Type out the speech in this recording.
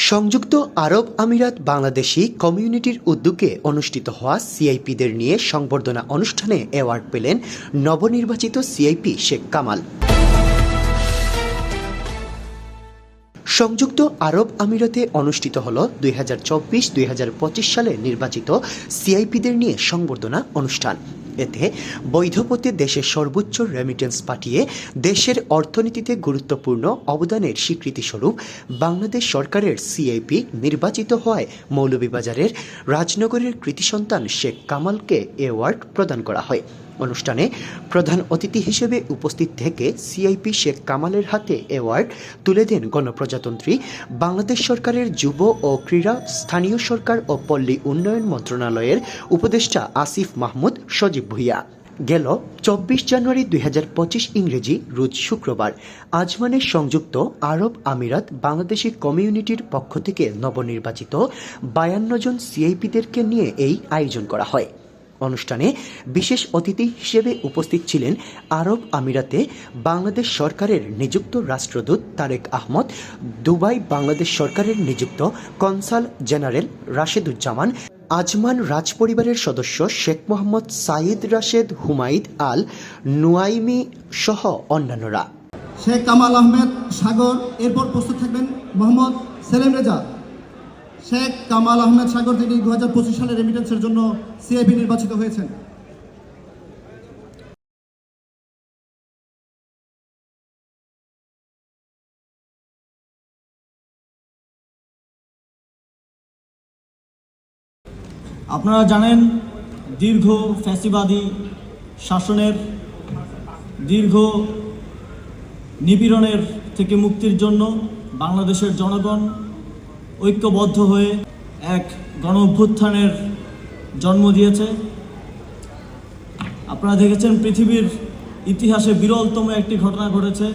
সংযুক্ত আরব আমিরাত বাংলাদেশি কমিউনিটির উদ্যোগে অনুষ্ঠিত হওয়া সিআইপিদের নিয়ে সংবর্ধনা অনুষ্ঠানে অ্যাওয়ার্ড পেলেন নবনির্বাচিত সিআইপি শেখ কামাল। সংযুক্ত আরব আমিরাতে অনুষ্ঠিত হল 2024-2025 সালে নির্বাচিত সিআইপিদের নিয়ে সংবর্ধনা অনুষ্ঠান। এতে বৈধ পথে দেশের সর্বোচ্চ রেমিটেন্স পাঠিয়ে দেশের অর্থনীতিতে গুরুত্বপূর্ণ অবদানের স্বীকৃতিস্বরূপ বাংলাদেশ সরকারের সিআইপি নির্বাচিত হওয়ায় মৌলভীবাজারের রাজনগরের কৃতি সন্তান শেখ কামালকে অ্যাওয়ার্ড প্রদান করা হয়। অনুষ্ঠানে প্রধান অতিথি হিসেবে উপস্থিত থেকে সিআইপি শেখ কামালের হাতে অ্যাওয়ার্ড তুলে দেন গণপ্রজাতন্ত্রী বাংলাদেশ সরকারের যুব ও ক্রীড়া, স্থানীয় সরকার ও পল্লী উন্নয়ন মন্ত্রণালয়ের উপদেষ্টা আসিফ মাহমুদ সজীব ভুঁইয়া। গেল 24 জানুয়ারি 2025 ইংরেজি রোজ শুক্রবার আজমানের সংযুক্ত আরব আমিরাত বাংলাদেশি কমিউনিটির পক্ষ থেকে নবনির্বাচিত 52 জন সিআইপিদেরকে নিয়ে এই আয়োজন করা হয়। অনুষ্ঠানে বিশেষ অতিথি হিসেবে উপস্থিত ছিলেন আরব আমিরাতে বাংলাদেশ সরকারের নিযুক্ত রাষ্ট্রদূত তারেক আহমদ, দুবাই বাংলাদেশ সরকারের নিযুক্ত কনসাল জেনারেল রাশেদুজ্জামান, আজমান রাজপরিবারের সদস্য শেখ মোহাম্মদ সাইদ রাশেদ হুমায়দ আল নুয়াইমি সহ অন্যান্যরা। শেখ কামাল আহমেদ সাগর, এরপর প্রস্তুত থাকবেন মোহাম্মদ সেলিম রেজা। শেখ কামাল আহমেদ সাগর, তিনি 2025 সালে রেমিটেন্সের জন্য সিআইপি নির্বাচিত হয়েছেন। আপনারা জানেন, দীর্ঘ ফ্যাসিবাদী শাসনের, দীর্ঘ নিপীড়নের থেকে মুক্তির জন্য বাংলাদেশের জনগণ ঐক্যবদ্ধ হয়ে এক গণ অভ্যুত্থানের জন্ম দিয়েছে। আপনারা দেখেছেন, পৃথিবীর ইতিহাসে বিরলতম একটি ঘটনা ঘটেছে।